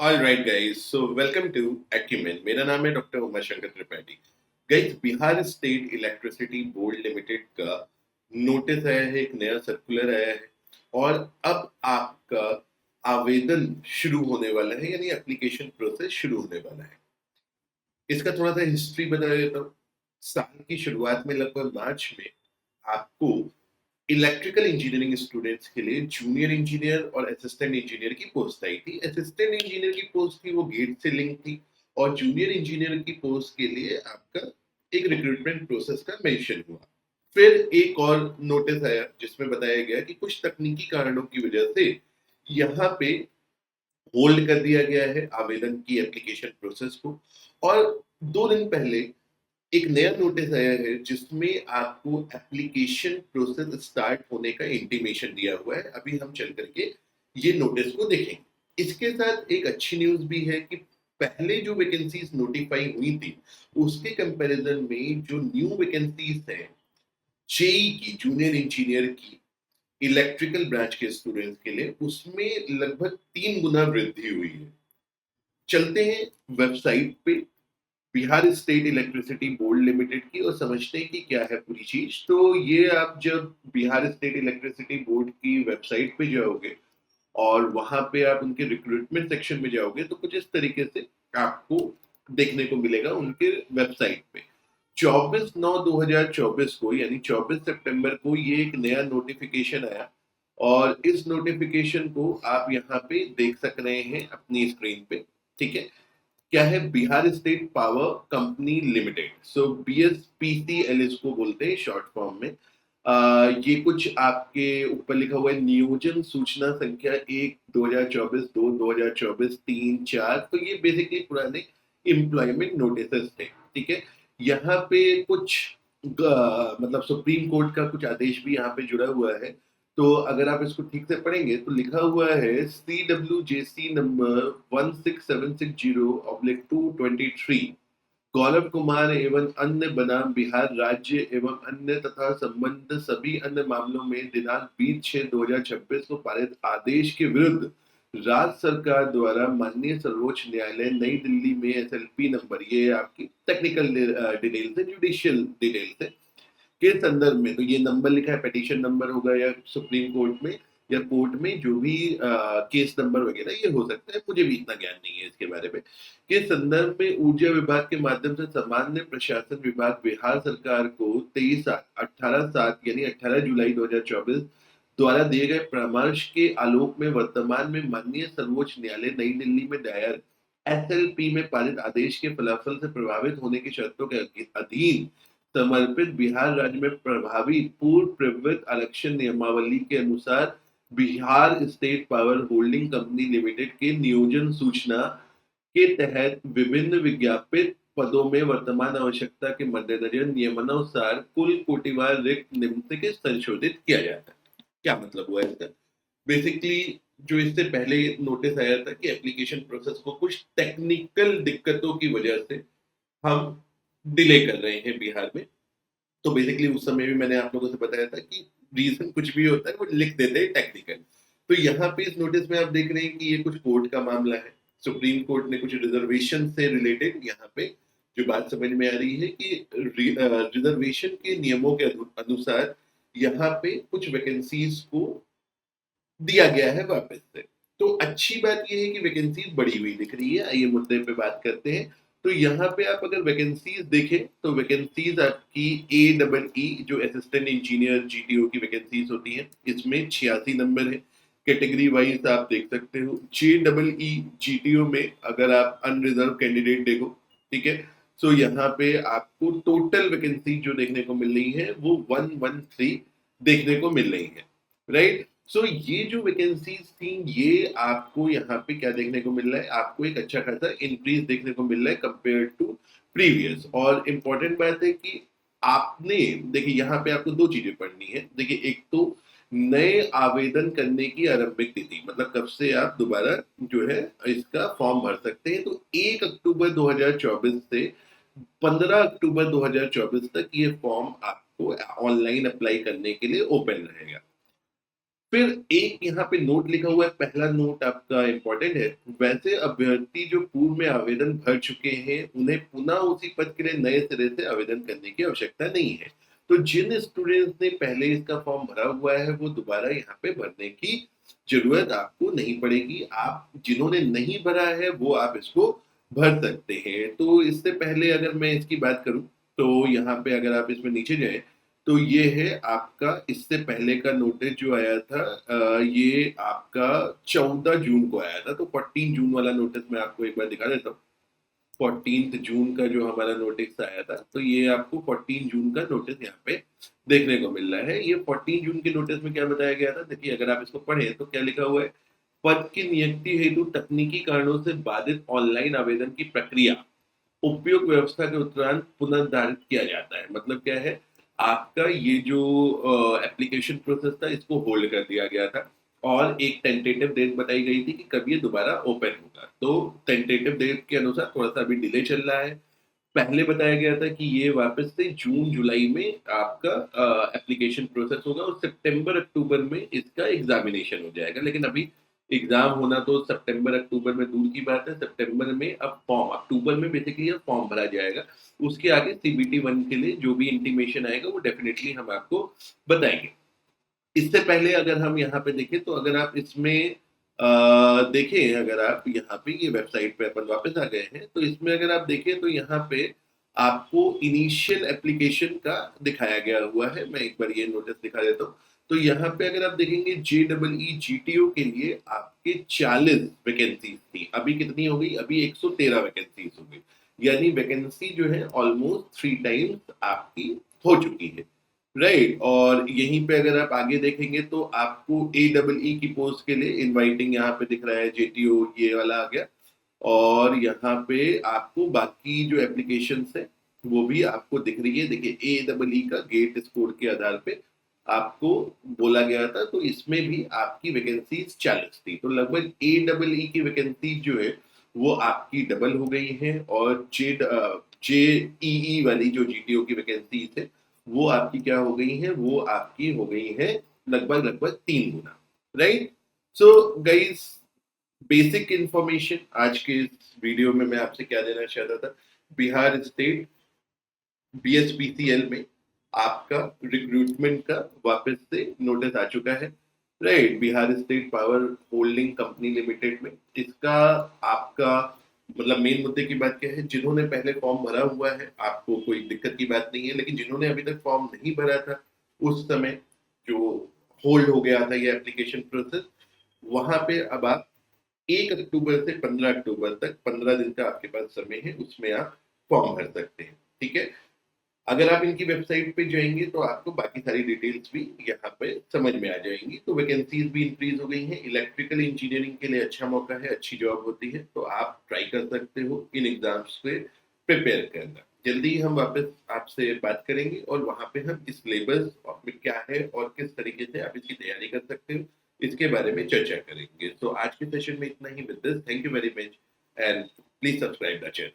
All right guys, so welcome to acumen. मेरा नाम है doctor Umashankar Tripathi. Guys, Bihar state electricity board limited का notice आया है, एक नया सर्कुलर आया है और अब आपका आवेदन शुरू होने वाला है, यानी एप्लीकेशन प्रोसेस शुरू होने वाला है। इसका थोड़ा सा हिस्ट्री बता देता हूँ। साल की शुरुआत में लगभग मार्च में आपको इलेक्ट्रिकल इंजीनियरिंग स्टूडेंट्स के लिए जूनियर इंजीनियर और असिस्टेंट इंजीनियर की पोस्ट आई थी। असिस्टेंट इंजीनियर की पोस्ट थी वो गेट से लिंक थी और जूनियर इंजीनियर की पोस्ट के लिए आपका एक रिक्रूटमेंट प्रोसेस का मेंशन हुआ। फिर एक और नोटिस आया जिसमें बताया गया कि कुछ तकनीकी कारणों की वजह से यहाँ पे होल्ड कर दिया गया है आवेदन की एप्लीकेशन प्रोसेस को। और 2 दिन पहले एक नया नोटिस आया है जिसमें आपको एप्लीकेशन प्रोसेस स्टार्ट होने का इंटीमेशन दिया हुआ है। अभी हम चल करके ये नोटिस को देखेंगे। इसके साथ एक अच्छी न्यूज भी है कि पहले जो वैकेंसीज नोटिफाई हुई थी उसके कंपैरिजन में जो न्यू वैकेंसीज हैं जेई की, जूनियर इंजीनियर की, इलेक्ट्रिकल ब्रांच के स्टूडेंट्स के लिए, उसमें लगभग 3 गुना वृद्धि हुई है। चलते हैं वेबसाइट पे Bihar state electricity board limited की और समझते हैं कि क्या है पूरी चीज। तो ये आप जब बिहार स्टेट इलेक्ट्रिसिटी बोर्ड की वेबसाइट पे जाओगे और वहां पे आप उनके रिक्रूटमेंट सेक्शन में जाओगे तो कुछ इस तरीके से आपको देखने को मिलेगा उनके वेबसाइट पे। 24/9/2024 को, यानी 24 सितंबर को, ये एक नया नोटिफिकेशन आया और इस नोटिफिकेशन को आप यहाँ पे देख सक रहे हैं अपनी स्क्रीन पे। ठीक है, क्या है? Bihar state power company limited, so BSPCL इसको बोलते हैं शॉर्ट फॉर्म में। ये कुछ आपके ऊपर लिखा हुआ है नियोजन सूचना संख्या 1/2024, 2/2024, 3/4। तो ये बेसिकली पुराने एम्प्लॉयमेंट नोटिस थे। ठीक है, यहाँ पे कुछ मतलब सुप्रीम कोर्ट का कुछ आदेश भी यहाँ पे जुड़ा हुआ है। तो अगर आप इसको ठीक से पढ़ेंगे तो लिखा हुआ है CWJC नंबर 16760/223, गौरव कुमार एवं अन्य बनाम बिहार राज्य एवं अन्य तथा संबंध सभी अन्य मामलों में दिनांक 20/6/2026 को पारित आदेश के विरुद्ध राज्य सरकार द्वारा माननीय सर्वोच्च न्यायालय नई दिल्ली में SLP नंबर, ये आपकी टेक्निकल डिटेल्स है, जुडिशियल डिटेल्स है, के संदर्भ में, तो ये नंबर लिखा है, पिटीशन नंबर होगा या सुप्रीम कोर्ट में या कोर्ट में जो भी केस नंबर वगैरह ये हो सकता है, मुझे भी इतना ज्ञान नहीं है इसके बारे में, के संदर्भ में ऊर्जा विभाग के माध्यम से सामान्य प्रशासन विभाग बिहार सरकार को 18/7 यानी 18 जुलाई 2024 द्वारा दिए गए परामर्श के आलोक में वर्तमान में माननीय सर्वोच्च न्यायालय नई दिल्ली में दायर SLP में पारित आदेश के फलाफल से प्रभावित होने की शर्तों के अधीन समर्पित बिहार राज्य में प्रभावी पूर्व प्रवृत्त आरक्षण नियमावली के अनुसार Bihar state power holding company limited के नियोजन सूचना के तहत विभिन्न विज्ञापित पदों में वर्तमान आवश्यकता के मद्देनजर नियमानुसार कुल कोटिवार रिक्त निम्न के संशोधित किया जाता है। क्या मतलब हुआ इसका? बेसिकली जो इससे पहले नोटिस आया था कि एप्लीकेशन प्रोसेस को कुछ टेक्निकल दिक्कतों की वजह से हम डिले कर रहे हैं बिहार में। तो बेसिकली उस समय भी मैंने आप लोगों से बताया था कि रीजन कुछ भी होता है वो लिख देते हैं टेक्निकल। तो यहाँ पे इस नोटिस में आप देख रहे हैं कि ये कुछ कोर्ट का मामला है। सुप्रीम कोर्ट ने कुछ रिजर्वेशन से रिलेटेड यहाँ पे जो बात समझ में आ रही है कि रिजर्वेशन के नियमों के अनुसार यहाँ पे कुछ वैकेंसीज को दिया गया है वापस से। तो अच्छी बात ये है कि वैकेंसीज बढ़ी हुई दिख रही है। आइए मुद्दे पे बात करते हैं। तो यहाँ पे आप अगर वैकेंसीज देखें तो वैकेंसीज आपकी AEE जो असिस्टेंट इंजीनियर GTO की वैकेंसीज होती हैं, इसमें 86 नंबर है। कैटेगरी वाइज आप देख सकते हो। JEE GTO में अगर आप अनरिजर्व कैंडिडेट देखो, ठीक है, सो यहाँ पे आपको टोटल वैकेंसी जो देखने को मिल रही है वो 113 देखने को मिल रही है, राइट। सो ये जो वैकेंसीज थी ये आपको यहाँ पे क्या देखने को मिल रहा है? आपको एक अच्छा खासा इंक्रीज देखने को मिल रहा है कंपेयर टू प्रीवियस। और इम्पोर्टेंट बात है कि आपने, देखिए यहाँ पे आपको 2 चीजें पढ़नी है। देखिए, एक तो नए आवेदन करने की आरंभिक तिथि, मतलब कब से आप दोबारा जो है इसका फॉर्म भर सकते हैं। तो 1 अक्टूबर 2024 से 15 अक्टूबर 2024 तक ये फॉर्म आपको ऑनलाइन अप्लाई करने के लिए ओपन रहेगा। फिर एक यहाँ पे नोट लिखा हुआ है, पहला नोट आपका इम्पोर्टेंट है। वैसे अभ्यर्थी जो पूर्व में आवेदन भर चुके हैं, उन्हें पुनः उसी पद के लिए नए सिरे से आवेदन करने की आवश्यकता नहीं है। तो जिन स्टूडेंट्स ने पहले इसका फॉर्म भरा हुआ है, वो दोबारा यहाँ पे भरने की जरूरत आपको नहीं पड़ेगी। आप जिन्होंने नहीं भरा है, वो आप इसको भर सकते हैं। तो इससे पहले अगर मैं इसकी बात करूं, तो यहाँ पे अगर आप इसमें नीचे जाएं, तो ये है आपका इससे पहले का नोटिस जो आया था, ये आपका 14 जून को आया था। तो 14 जून वाला नोटिस मैं आपको एक बार दिखा देता हूँ। 14 जून का जो हमारा नोटिस आया था, तो ये आपको 14 जून का नोटिस यहाँ पे देखने को मिल रहा है। ये 14 जून के नोटिस में क्या बताया गया था, देखिए अगर आप इसको पढ़े तो क्या लिखा हुआ है, पद की नियुक्ति हेतु तकनीकी कारणों से बाधित ऑनलाइन आवेदन की प्रक्रिया उपयुक्त व्यवस्था के उपरांत पुनर्निर्धारित किया जाता है। मतलब क्या है, आपका ये जो एप्लीकेशन प्रोसेस था, इसको होल्ड कर दिया गया था और एक टेंटेटिव डेट बताई गई थी कि कब ये दोबारा ओपन होगा। तो टेंटेटिव डेट के अनुसार थोड़ा सा अभी डिले चल रहा है। पहले बताया गया था कि ये वापस से जून जुलाई में आपका एप्लीकेशन प्रोसेस होगा और सितंबर अक्टूबर में इसका एग्जामिनेशन हो जाएगा। लेकिन अभी एग्जाम होना तो सितंबर अक्टूबर में दूर की बात है। सितंबर में अब फॉर्म, अक्टूबर में बेसिकली अब फॉर्म भरा जाएगा। उसके आगे सीबीटी 1 के लिए जो भी इंटीमेशन आएगा वो डेफिनेटली हम आपको बताएंगे। इससे पहले अगर हम यहाँ पे देखें, तो अगर आप इसमें देखें, अगर आप यहाँ पे ये वेबसाइट पे अपन वापस आ गए हैं, तो इसमें अगर आप देखें तो यहाँ पे आपको इनिशियल एप्लीकेशन का दिखाया गया हुआ है। मैं एक बार ये नोटिस दिखा देता हूँ। तो यहाँ पे अगर आप देखेंगे, JEE GTO के लिए आपके 40 वैकेंसीज थी, अभी कितनी हो गई, अभी 113 वैकेंसीज हो गई। यानी वैकेंसी जो है ऑलमोस्ट 3 टाइम्स आपकी हो चुकी है, राइट। और यहीं पे अगर आप आगे देखेंगे तो आपको AEE की पोस्ट के लिए इनवाइटिंग यहाँ पे दिख रहा है, JTO ये वाला आ गया। और यहाँ पे आपको बाकी जो एप्लीकेशन है वो भी आपको दिख रही है। देखिए AEE का गेट स्कोर के आधार पे आपको बोला गया था, तो इसमें भी आपकी वैकेंसीज 40 थी। तो लगभग AEE की वैकेंसीज जो है वो आपकी डबल हो गई है। और JEE वाली जो GTO की वैकेंसीज है वो आपकी क्या हो गई है, वो आपकी हो गई है लगभग लगभग 3 गुना, right. So guys, basic information आज के इस वीडियो में मैं आपसे क्या देना चाहता था, बिहार स्टेट BSPCL में आपका रिक्रूटमेंट का वापस से नोटिस आ चुका है, right. Bihar state power holding company limited में इसका आपका मतलब मेन मुद्दे की बात क्या है, जिन्होंने पहले फॉर्म भरा हुआ है आपको कोई दिक्कत की बात नहीं है। लेकिन जिन्होंने अभी तक फॉर्म नहीं भरा था, उस समय जो होल्ड हो गया था ये एप्लीकेशन प्रोसेस, वहां पे अब आप 1 अक्टूबर से 15 अक्टूबर तक 15 दिन का आपके पास समय है, उसमें आप फॉर्म भर सकते हैं, ठीक है। अगर आप इनकी वेबसाइट पे जाएंगे तो आपको बाकी सारी डिटेल्स भी यहाँ पे समझ में आ जाएंगी। तो वैकेंसीज भी इंक्रीज हो गई हैं। इलेक्ट्रिकल इंजीनियरिंग के लिए अच्छा मौका है, अच्छी जॉब होती है, तो आप ट्राई कर सकते हो इन एग्जाम्स पे प्रिपेयर करना। जल्दी ही हम वापस आपसे बात करेंगे और वहां पे हम इस सिलेबस में क्या है और किस तरीके से आप इसकी तैयारी कर सकते हो, इसके बारे में चर्चा करेंगे। तो आज के सेशन में इतना ही। With this, thank you very much and please subscribe the channel.